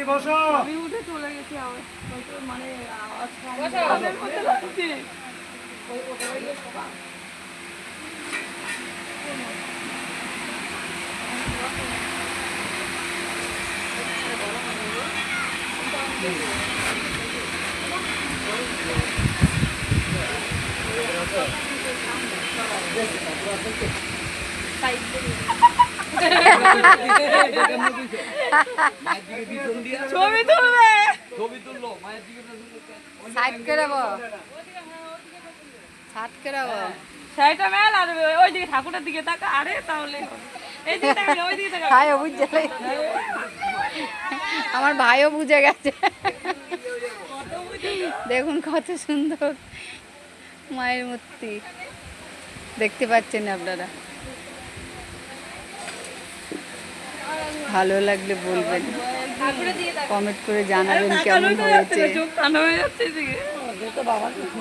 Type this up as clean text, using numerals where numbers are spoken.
বসো। আমি উঠে চলে গেছি আবার মানে আওয়াজ মধ্যে লাগছে ছবি তুলবে সাইড করে সাইড করে সেটা মেল আর ওইদিকে ঠাকুরের দিকে তাকা আরে তাহলে এইদিকে তাকা ওইদিকে তাকা ভাইও বুঝছে আমার ভাইও বুঝে গেছে দেখুন কত সুন্দর মায়ের মূর্তি দেখতে পাচ্ছেন আপনারা ভালো লাগলে বলবেন কমেন্ট করে জানাবেন কেমন হয়েছে চোখ ঠান্ডা হয়ে যাচ্ছে এদিকে